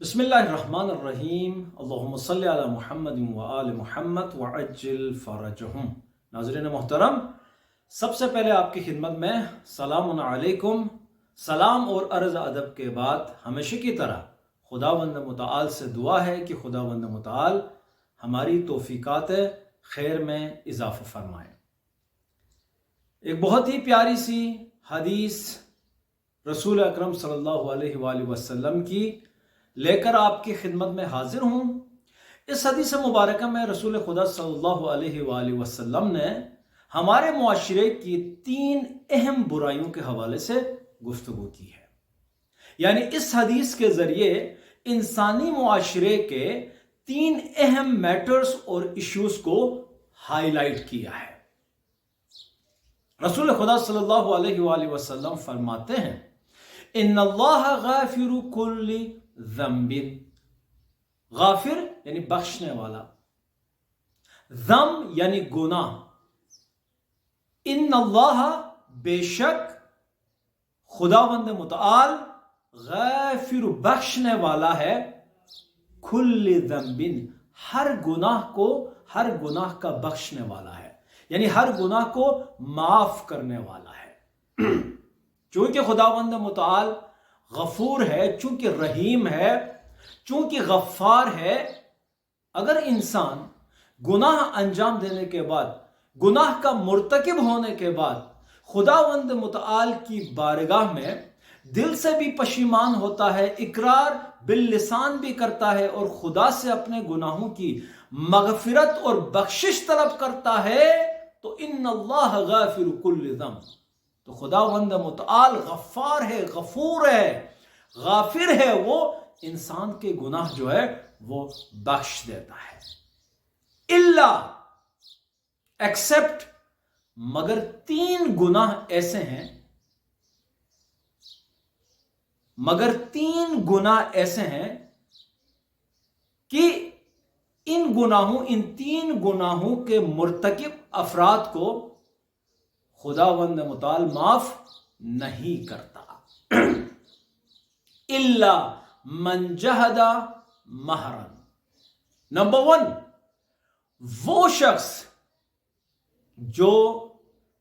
بسم اللہ الرحمن الرحیم اللہم صلی علی محمد و آل محمد وعجل فرجہم۔ ناظرین محترم، سب سے پہلے آپ کی خدمت میں سلام علیکم، سلام اور عرض ادب کے بعد ہمیشہ کی طرح خداوند متعال سے دعا ہے کہ خداوند متعال ہماری توفیقات خیر میں اضافہ فرمائے۔ ایک بہت ہی پیاری سی حدیث رسول اکرم صلی اللہ علیہ وآلہ وسلم کی لے کر آپ کی خدمت میں حاضر ہوں۔ اس حدیث مبارکہ میں رسول خدا صلی اللہ علیہ وآلہ وسلم نے ہمارے معاشرے کی 3 اہم برائیوں کے حوالے سے گفتگو کی ہے، یعنی اس حدیث کے ذریعے انسانی معاشرے کے 3 اہم میٹرز اور ایشوز کو ہائی لائٹ کیا ہے۔ رسول خدا صلی اللہ علیہ وآلہ وسلم فرماتے ہیں ان اللہ غافر کل ذنب، غافر یعنی بخشنے والا، ذنب یعنی گناہ، ان اللہ بے شک خداوند متعال غافر بخشنے والا ہے، کل ذنب ہر گناہ کو، ہر گناہ کا بخشنے والا ہے، یعنی ہر گناہ کو معاف کرنے والا ہے۔ چونکہ خداوند متعال غفور ہے، چونکہ رحیم ہے، چونکہ غفار ہے، اگر انسان گناہ انجام دینے کے بعد، گناہ کا مرتکب ہونے کے بعد خداوند متعال کی بارگاہ میں دل سے بھی پشیمان ہوتا ہے، اقرار باللسان بھی کرتا ہے اور خدا سے اپنے گناہوں کی مغفرت اور بخشش طلب کرتا ہے، تو ان اللہ غافر کل ذنب، تو خداوند متعال غفار ہے، غفور ہے، غافر ہے، وہ انسان کے گناہ جو ہے وہ بخش دیتا ہے۔ اللہ ایکسپٹ، مگر 3 گناہ ایسے ہیں، مگر 3 گناہ ایسے ہیں کہ ان 3 گناہوں کے مرتکب افراد کو خداوند متعال معاف نہیں کرتا۔ الا من جہد مہرا، نمبر 1، وہ شخص جو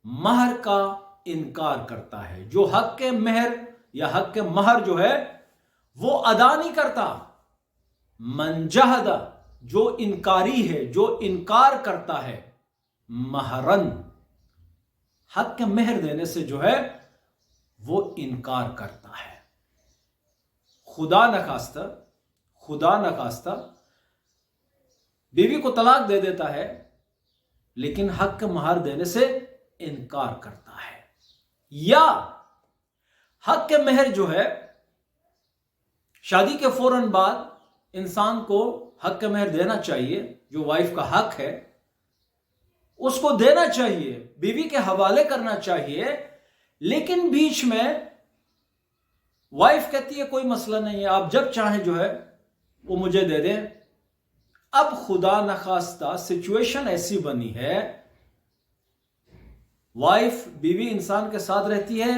مہر کا انکار کرتا ہے، جو حق کے مہر یا حق کے مہر جو ہے وہ ادا نہیں کرتا۔ من جہد جو انکاری ہے، جو انکار کرتا ہے، مہرن حق کے مہر دینے سے جو ہے وہ انکار کرتا ہے۔ خدا نخواستہ بیوی کو طلاق دے دیتا ہے لیکن حق کے مہر دینے سے انکار کرتا ہے، یا حق کے مہر جو ہے شادی کے فوراً بعد انسان کو حق کے مہر دینا چاہیے، جو وائف کا حق ہے اس کو دینا چاہیے، بیوی کے حوالے کرنا چاہیے، لیکن بیچ میں وائف کہتی ہے کوئی مسئلہ نہیں ہے، آپ جب چاہیں جو ہے وہ مجھے دے دیں۔ اب خدا نخواستہ سچویشن ایسی بنی ہے، وائف بیوی انسان کے ساتھ رہتی ہے،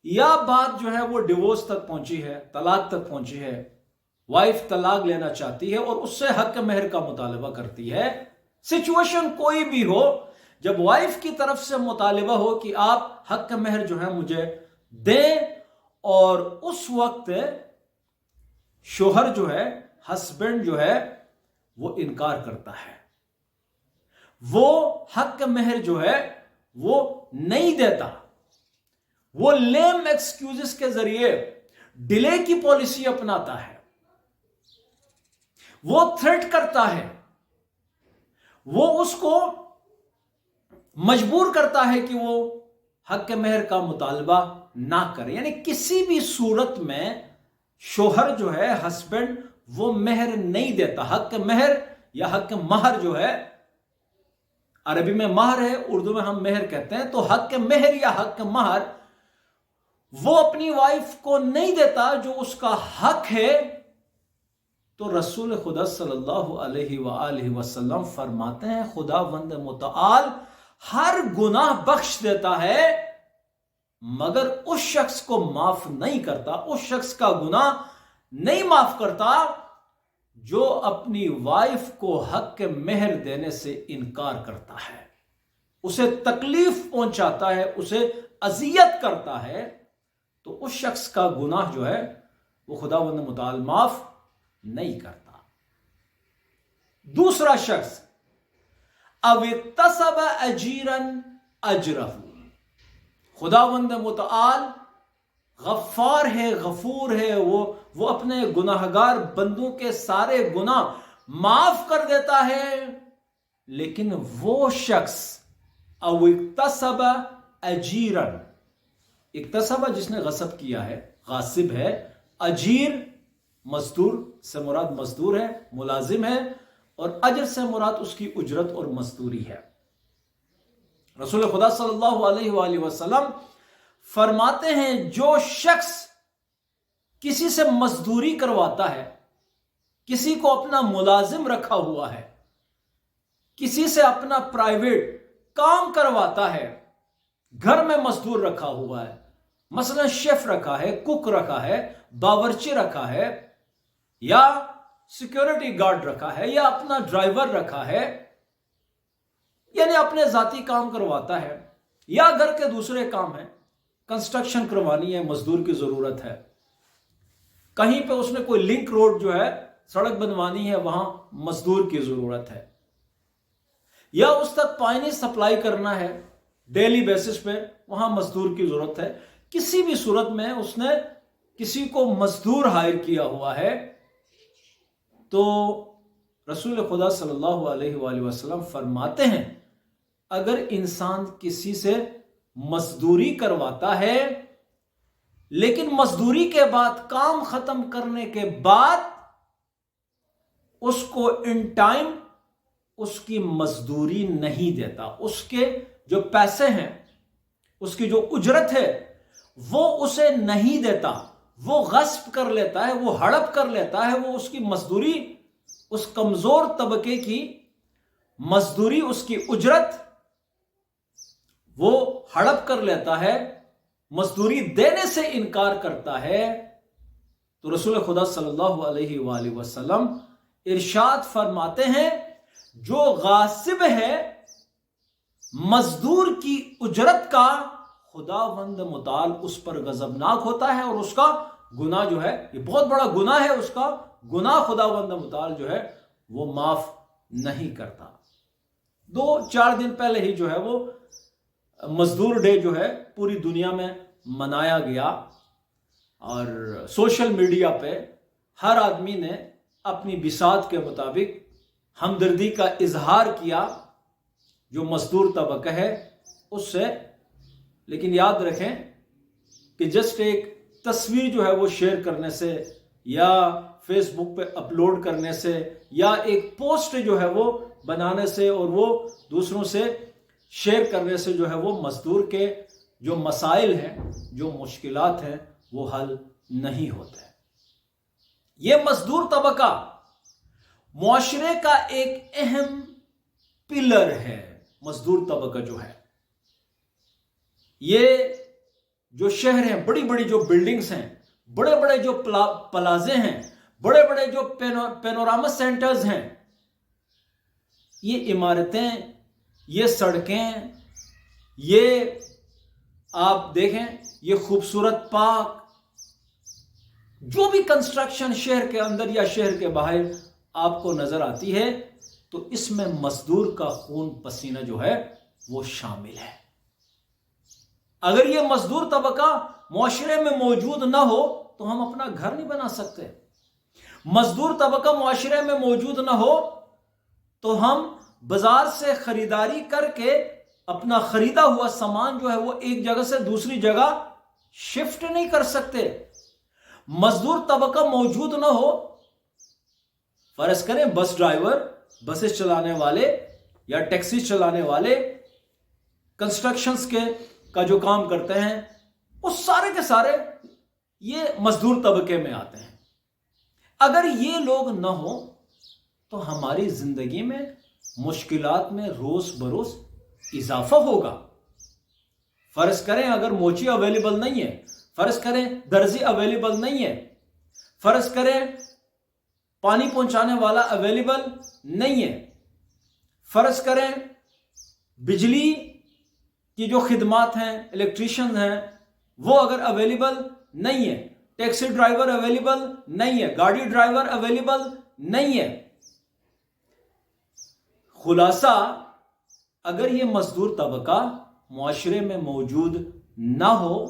یا بات جو ہے وہ ڈیورس تک پہنچی ہے، طلاق تک پہنچی ہے، وائف طلاق لینا چاہتی ہے اور اس سے حق مہر کا مطالبہ کرتی ہے۔ سچویشن کوئی بھی ہو، جب وائف کی طرف سے مطالبہ ہو کہ آپ حق مہر جو ہے مجھے دیں، اور اس وقت شوہر جو ہے، ہسبینڈ جو ہے وہ انکار کرتا ہے، وہ حق مہر جو ہے وہ نہیں دیتا، وہ لیم ایکسکیوزز کے ذریعے ڈیلے کی پالیسی اپناتا ہے، وہ تھریٹ کرتا ہے، وہ اس کو مجبور کرتا ہے کہ وہ حق مہر کا مطالبہ نہ کرے، یعنی کسی بھی صورت میں شوہر جو ہے، ہسبینڈ، وہ مہر نہیں دیتا۔ حق مہر یا حق مہر جو ہے، عربی میں مہر ہے، اردو میں ہم مہر کہتے ہیں، تو حق مہر یا حق مہر وہ اپنی وائف کو نہیں دیتا جو اس کا حق ہے۔ تو رسول خدا صلی اللہ علیہ وآلہ وسلم فرماتے ہیں خداوند متعال ہر گناہ بخش دیتا ہے، مگر اس شخص کو معاف نہیں کرتا، اس شخص کا گناہ نہیں معاف کرتا جو اپنی وائف کو حق مہر دینے سے انکار کرتا ہے، اسے تکلیف پہنچاتا ہے، اسے اذیت کرتا ہے، تو اس شخص کا گناہ جو ہے وہ خداوند متعال معاف نہیں کرتا۔ دوسرا شخص او اکتسب اجیرا اجرہ، خداوند متعال غفار ہے، غفور ہے، وہ اپنے گناہگار بندوں کے سارے گناہ معاف کر دیتا ہے، لیکن وہ شخص او اکتسب اجیرا، اکتسب جس نے غصب کیا ہے، غاصب ہے، اجیر مزدور سے مراد مزدور ہے، ملازم ہے، اور اجر سے مراد اس کی اجرت اور مزدوری ہے۔ رسول خدا صلی اللہ علیہ وآلہ وسلم فرماتے ہیں جو شخص کسی سے مزدوری کرواتا ہے، کسی کو اپنا ملازم رکھا ہوا ہے، کسی سے اپنا پرائیویٹ کام کرواتا ہے، گھر میں مزدور رکھا ہوا ہے، مثلا شیف رکھا ہے، کک رکھا ہے، باورچی رکھا ہے، یا سیکیورٹی گارڈ رکھا ہے، یا اپنا ڈرائیور رکھا ہے، یعنی اپنے ذاتی کام کرواتا ہے، یا گھر کے دوسرے کام ہیں، کنسٹرکشن کروانی ہے، مزدور کی ضرورت ہے، کہیں پہ اس نے کوئی لنک روڈ جو ہے سڑک بنوانی ہے، وہاں مزدور کی ضرورت ہے، یا اس تک پانی سپلائی کرنا ہے ڈیلی بیسس پہ، وہاں مزدور کی ضرورت ہے۔ کسی بھی صورت میں اس نے کسی کو مزدور ہائر کیا ہوا ہے، تو رسول خدا صلی اللہ علیہ وآلہ وسلم فرماتے ہیں اگر انسان کسی سے مزدوری کرواتا ہے، لیکن مزدوری کے بعد کام ختم کرنے کے بعد اس کو ان ٹائم اس کی مزدوری نہیں دیتا، اس کے جو پیسے ہیں، اس کی جو اجرت ہے وہ اسے نہیں دیتا، وہ غصب کر لیتا ہے، وہ ہڑپ کر لیتا ہے، وہ اس کی مزدوری، اس کمزور طبقے کی مزدوری، اس کی اجرت وہ ہڑپ کر لیتا ہے، مزدوری دینے سے انکار کرتا ہے، تو رسول خدا صلی اللہ علیہ وآلہ وسلم ارشاد فرماتے ہیں جو غاصب ہے مزدور کی اجرت کا، خداوند متعال اس پر غضبناک ہوتا ہے، اور اس کا گناہ جو ہے، یہ بہت بڑا گناہ ہے، اس کا گناہ خداوند متعال جو ہے وہ معاف نہیں کرتا۔ 2-4 دن پہلے ہی جو ہے وہ مزدور ڈے جو ہے پوری دنیا میں منایا گیا، اور سوشل میڈیا پہ ہر آدمی نے اپنی بساط کے مطابق ہمدردی کا اظہار کیا جو مزدور طبقہ ہے اس سے، لیکن یاد رکھیں کہ جسٹ ایک تصویر جو ہے وہ شیئر کرنے سے، یا فیس بک پہ اپلوڈ کرنے سے، یا ایک پوسٹ جو ہے وہ بنانے سے اور وہ دوسروں سے شیئر کرنے سے جو ہے وہ مزدور کے جو مسائل ہیں، جو مشکلات ہیں، وہ حل نہیں ہوتے۔ یہ مزدور طبقہ معاشرے کا ایک اہم پلر ہے۔ مزدور طبقہ جو ہے، یہ جو شہر ہیں، بڑی بڑی جو بلڈنگز ہیں، بڑے بڑے جو پلازے ہیں، بڑے بڑے جو پینوراما سینٹرز ہیں، یہ عمارتیں، یہ سڑکیں، یہ آپ دیکھیں، یہ خوبصورت پارک، جو بھی کنسٹرکشن شہر کے اندر یا شہر کے باہر آپ کو نظر آتی ہے، تو اس میں مزدور کا خون پسینہ جو ہے وہ شامل ہے۔ اگر یہ مزدور طبقہ معاشرے میں موجود نہ ہو تو ہم اپنا گھر نہیں بنا سکتے۔ مزدور طبقہ معاشرے میں موجود نہ ہو تو ہم بازار سے خریداری کر کے اپنا خریدا ہوا سامان جو ہے وہ ایک جگہ سے دوسری جگہ شفٹ نہیں کر سکتے۔ مزدور طبقہ موجود نہ ہو، فرض کریں بس ڈرائیور، بسیں چلانے والے یا ٹیکسی چلانے والے، کنسٹرکشنز کا جو کام کرتے ہیں، وہ سارے کے سارے یہ مزدور طبقے میں آتے ہیں۔ اگر یہ لوگ نہ ہوں تو ہماری زندگی میں مشکلات میں روز بروز اضافہ ہوگا۔ فرض کریں اگر موچی اویلیبل نہیں ہے، فرض کریں درزی اویلیبل نہیں ہے، فرض کریں پانی پہنچانے والا اویلیبل نہیں ہے، فرض کریں بجلی کی جو خدمات ہیں، الیکٹریشین ہیں، وہ اگر اویلیبل نہیں ہے، ٹیکسی ڈرائیور اویلیبل نہیں ہے، گاڑی ڈرائیور اویلیبل نہیں ہے، خلاصہ اگر یہ مزدور طبقہ معاشرے میں موجود نہ ہو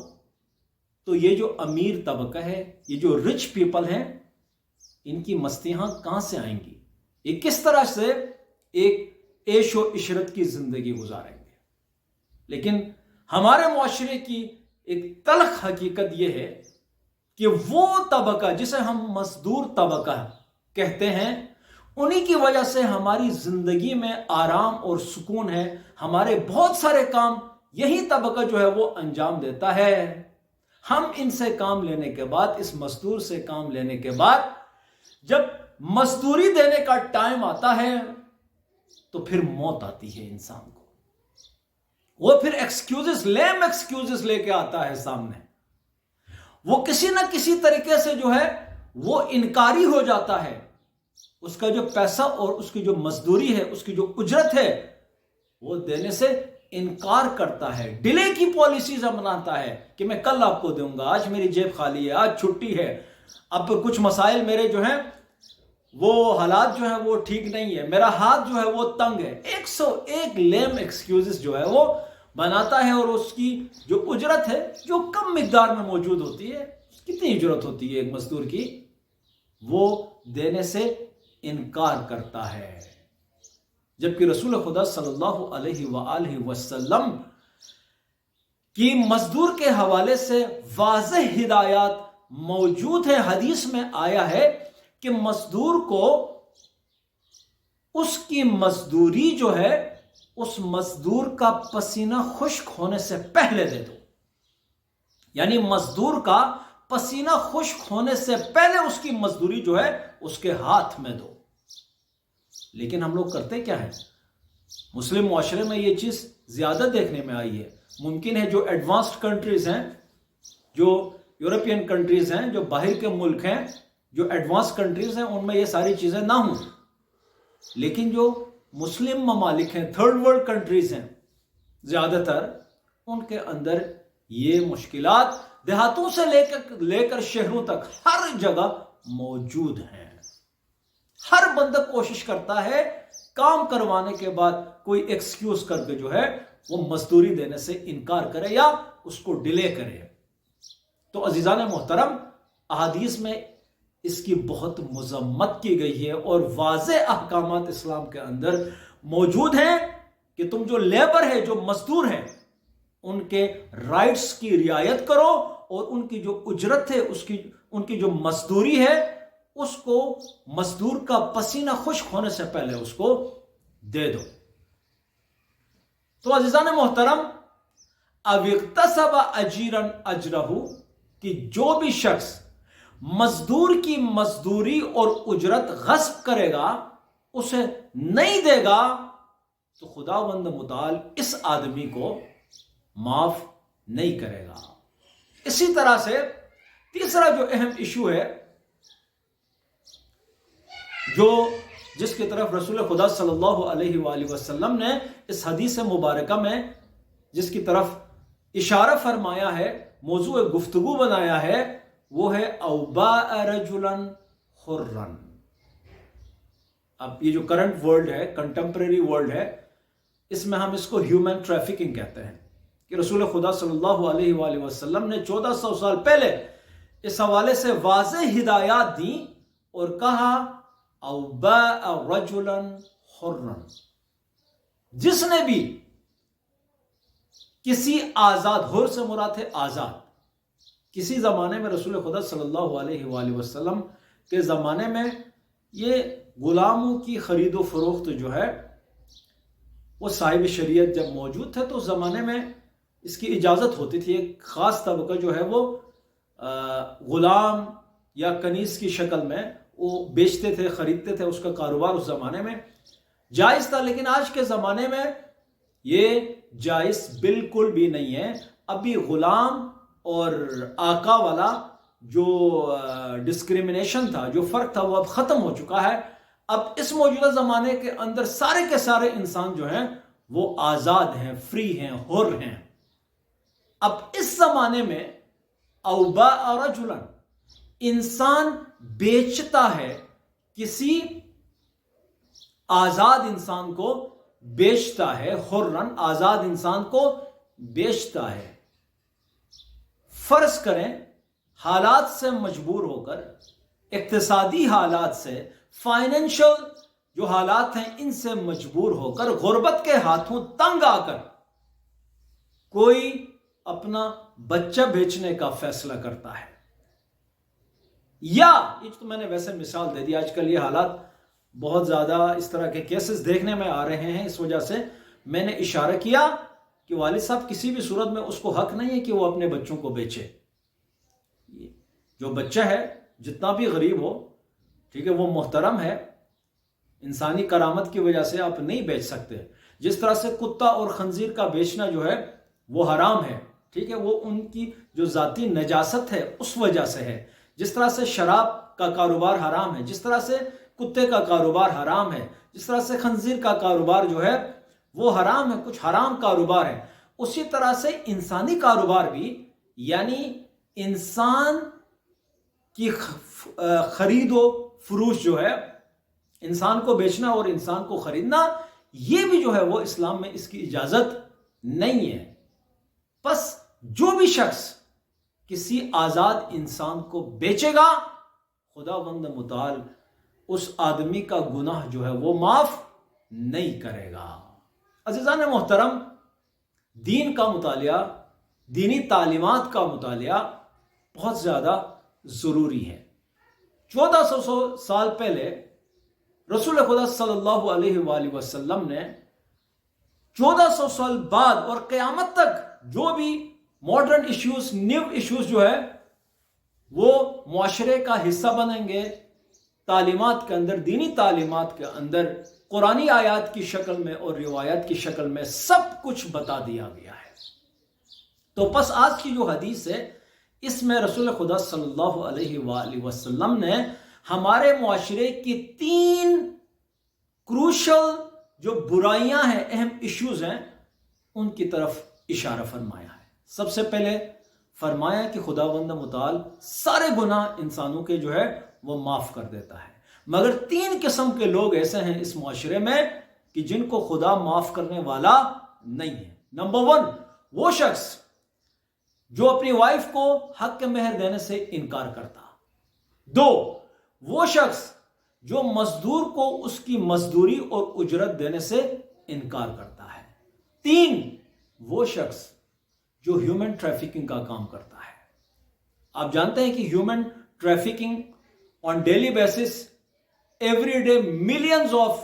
تو یہ جو امیر طبقہ ہے، یہ جو رچ پیپل ہیں، ان کی مستیاں کہاں سے آئیں گی؟ یہ کس طرح سے ایک عیش و عشرت کی زندگی گزاریں گے؟ لیکن ہمارے معاشرے کی ایک تلخ حقیقت یہ ہے کہ وہ طبقہ جسے ہم مزدور طبقہ کہتے ہیں، انہی کی وجہ سے ہماری زندگی میں آرام اور سکون ہے، ہمارے بہت سارے کام یہی طبقہ جو ہے وہ انجام دیتا ہے۔ ہم ان سے کام لینے کے بعد، اس مزدور سے کام لینے کے بعد، جب مزدوری دینے کا ٹائم آتا ہے تو پھر موت آتی ہے انسان کو، وہ پھر لیم ایکسکیوزز لے کے آتا ہے سامنے، وہ کسی نہ کسی طریقے سے جو ہے وہ انکاری ہو جاتا ہے، اس کا جو پیسہ اور اس کی جو مزدوری ہے، اس کی جو اجرت ہے، وہ دینے سے انکار کرتا ہے، ڈیلے کی پالیسیز اپناتا ہے کہ میں کل آپ کو دوں گا، آج میری جیب خالی ہے، آج چھٹی ہے، اب کچھ مسائل میرے جو ہیں وہ حالات جو ہیں وہ ٹھیک نہیں ہے، میرا ہاتھ جو ہے وہ تنگ ہے، 101 لیم ایکسکیوزز جو ہے وہ بناتا ہے، اور اس کی جو اجرت ہے جو کم مقدار میں موجود ہوتی ہے، کتنی اجرت ہوتی ہے ایک مزدور کی، وہ دینے سے انکار کرتا ہے۔ جبکہ رسول خدا صلی اللہ علیہ وآلہ وسلم کی مزدور کے حوالے سے واضح ہدایات موجود ہے، حدیث میں آیا ہے کہ مزدور کو اس کی مزدوری جو ہے اس مزدور کا پسینہ خشک ہونے سے پہلے دے دو، یعنی مزدور کا پسینہ خشک ہونے سے پہلے اس کی مزدوری جو ہے اس کے ہاتھ میں دو۔ لیکن ہم لوگ کرتے کیا ہے؟ مسلم معاشرے میں یہ چیز زیادہ دیکھنے میں آئی ہے۔ ممکن ہے جو ایڈوانسڈ کنٹریز ہیں، جو یورپین کنٹریز ہیں، جو باہر کے ملک ہیں، جو ایڈوانس کنٹریز ہیں، ان میں یہ ساری چیزیں نہ ہوں، لیکن جو مسلم ممالک ہیں، تھرڈ ورلڈ کنٹریز ہیں، زیادہ تر ان کے اندر یہ مشکلات دیہاتوں سے لے کر شہروں تک ہر جگہ موجود ہیں۔ ہر بندہ کوشش کرتا ہے کام کروانے کے بعد کوئی ایکسکیوز کر کے جو ہے وہ مزدوری دینے سے انکار کرے یا اس کو ڈیلے کرے۔ تو عزیزان محترم، احادیث میں اس کی بہت مذمت کی گئی ہے اور واضح احکامات اسلام کے اندر موجود ہیں کہ تم جو لیبر ہے، جو مزدور ہیں، ان کے رائٹس کی رعایت کرو اور ان کی جو اجرت ہے، ان کی جو مزدوری ہے، اس کو مزدور کا پسینہ خشک ہونے سے پہلے اس کو دے دو۔ تو عزیزان محترم، او اغتصب اجیرا اجرہ، کہ جو بھی شخص مزدور کی مزدوری اور اجرت غصب کرے گا، اسے نہیں دے گا، تو خداوند متعال اس آدمی کو معاف نہیں کرے گا۔ اسی طرح سے تیسرا جو اہم ایشو ہے، جس کی طرف رسول خدا صلی اللہ علیہ وآلہ وسلم نے اس حدیث مبارکہ میں جس کی طرف اشارہ فرمایا ہے، موضوع گفتگو بنایا ہے، وہ ہے او باء رجلا حرا۔ اب یہ جو کرنٹ ورلڈ ہے، کنٹمپریری ورلڈ ہے، اس میں ہم اس کو ہیومن ٹریفکنگ کہتے ہیں، کہ رسول خدا صلی اللہ علیہ وآلہ وسلم نے 1400 سال پہلے اس حوالے سے واضح ہدایات دیں اور کہا او باء رجلا حرا، جس نے بھی کسی آزاد، حر سے مراد ہے آزاد، کسی زمانے میں رسول خدا صلی اللہ علیہ وآلہ وسلم کے زمانے میں یہ غلاموں کی خرید و فروخت جو ہے وہ صاحب شریعت جب موجود تھے تو اس زمانے میں اس کی اجازت ہوتی تھی۔ ایک خاص طبقہ جو ہے وہ غلام یا کنیز کی شکل میں وہ بیچتے تھے، خریدتے تھے، اس کا کاروبار اس زمانے میں جائز تھا۔ لیکن آج کے زمانے میں یہ جائز بالکل بھی نہیں ہے۔ ابھی غلام اور آقا والا جو ڈسکریمنیشن تھا، جو فرق تھا، وہ اب ختم ہو چکا ہے. اب اس موجودہ زمانے کے اندر سارے کے سارے انسان جو ہیں وہ آزاد ہیں، فری ہیں، حر ہیں. اب اس زمانے میں او باء رجلا، انسان بیچتا ہے، کسی آزاد انسان کو بیچتا ہے، حرن آزاد انسان کو بیچتا ہے. فرض کریں حالات سے مجبور ہو کر، اقتصادی حالات سے، فائنینشل جو حالات ہیں ان سے مجبور ہو کر، غربت کے ہاتھوں تنگ آ کر کوئی اپنا بچہ بیچنے کا فیصلہ کرتا ہے. یا یہ تو میں نے ویسے مثال دے دی، آج کل یہ حالات بہت زیادہ اس طرح کے کیسز دیکھنے میں آ رہے ہیں، اس وجہ سے میں نے اشارہ کیا کہ والد صاحب کسی بھی صورت میں اس کو حق نہیں ہے کہ وہ اپنے بچوں کو بیچے. جو بچہ ہے جتنا بھی غریب ہو، ٹھیک ہے، وہ محترم ہے، انسانی کرامت کی وجہ سے آپ نہیں بیچ سکتے. جس طرح سے کتا اور خنزیر کا بیچنا جو ہے وہ حرام ہے، ٹھیک ہے، وہ ان کی جو ذاتی نجاست ہے اس وجہ سے ہے. جس طرح سے شراب کا کاروبار حرام ہے، جس طرح سے کتے کا کاروبار حرام ہے، جس طرح سے خنزیر کا کاروبار جو ہے وہ حرام ہے، کچھ حرام کاروبار ہے، اسی طرح سے انسانی کاروبار بھی، یعنی انسان کی خرید و فروش جو ہے، انسان کو بیچنا اور انسان کو خریدنا، یہ بھی جو ہے وہ اسلام میں اس کی اجازت نہیں ہے. پس جو بھی شخص کسی آزاد انسان کو بیچے گا، خداوند متعال اس آدمی کا گناہ جو ہے وہ معاف نہیں کرے گا. عزیزان محترم، دین کا مطالعہ، دینی تعلیمات کا مطالعہ بہت زیادہ ضروری ہے. 1400 سال پہلے رسول خدا صلی اللہ علیہ وآلہ وسلم نے 1400 سال بعد اور قیامت تک جو بھی ماڈرن ایشوز، نیو ایشوز جو ہے وہ معاشرے کا حصہ بنیں گے، تعلیمات کے اندر، دینی تعلیمات کے اندر، قرآنی آیات کی شکل میں اور روایات کی شکل میں سب کچھ بتا دیا گیا ہے. تو پس آج کی جو حدیث ہے اس میں رسول خدا صلی اللہ علیہ وآلہ وسلم نے ہمارے معاشرے کی 3 کروشل جو برائیاں ہیں، اہم ایشوز ہیں، ان کی طرف اشارہ فرمایا ہے. سب سے پہلے فرمایا کہ خداوند متعال سارے گناہ انسانوں کے جو ہے وہ معاف کر دیتا ہے، مگر 3 قسم کے لوگ ایسے ہیں اس معاشرے میں کہ جن کو خدا معاف کرنے والا نہیں ہے. نمبر 1، وہ شخص جو اپنی وائف کو حق کے مہر دینے سے انکار کرتا. 2، وہ شخص جو مزدور کو اس کی مزدوری اور اجرت دینے سے انکار کرتا ہے. 3، وہ شخص جو ہیومن ٹریفکنگ کا کام کرتا ہے. آپ جانتے ہیں کہ human trafficking on daily basis every day millions of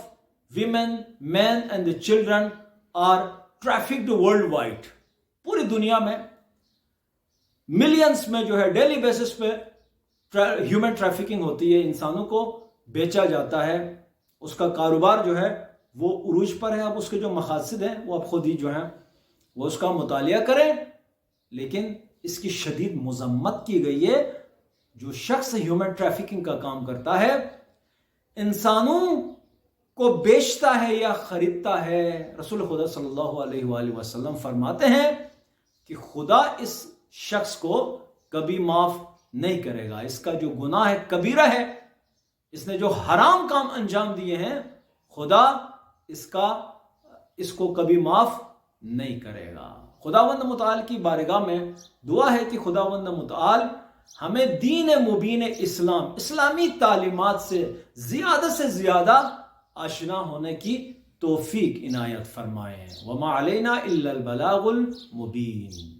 women, men and children are trafficked worldwide. پوری دنیا میں ملینز میں جو ہے ڈیلی بیسس پہ ہیومن ٹریفکنگ ہوتی ہے، انسانوں کو بیچا جاتا ہے. اس کا کاروبار جو ہے وہ عروج پر ہے. اب اس کے جو مقاصد ہیں وہ اب خود ہی جو ہیں وہ اس کا مطالعہ کریں، لیکن اس کی شدید مذمت کی گئی ہے. جو شخص ہیومن ٹریفکنگ کا کام کرتا ہے، انسانوں کو بیچتا ہے یا خریدتا ہے، رسول خدا صلی اللہ علیہ وآلہ وسلم فرماتے ہیں کہ خدا اس شخص کو کبھی معاف نہیں کرے گا. اس کا جو گناہ ہے کبیرہ ہے، اس نے جو حرام کام انجام دیے ہیں، خدا اس کو کبھی معاف نہیں کرے گا. خداوند متعال کی بارگاہ میں دعا ہے کہ خداوند متعال ہمیں دین مبین اسلام، اسلامی تعلیمات سے زیادہ آشنا ہونے کی توفیق عنایت فرمائیں. وما علینا الا البلاغ المبین.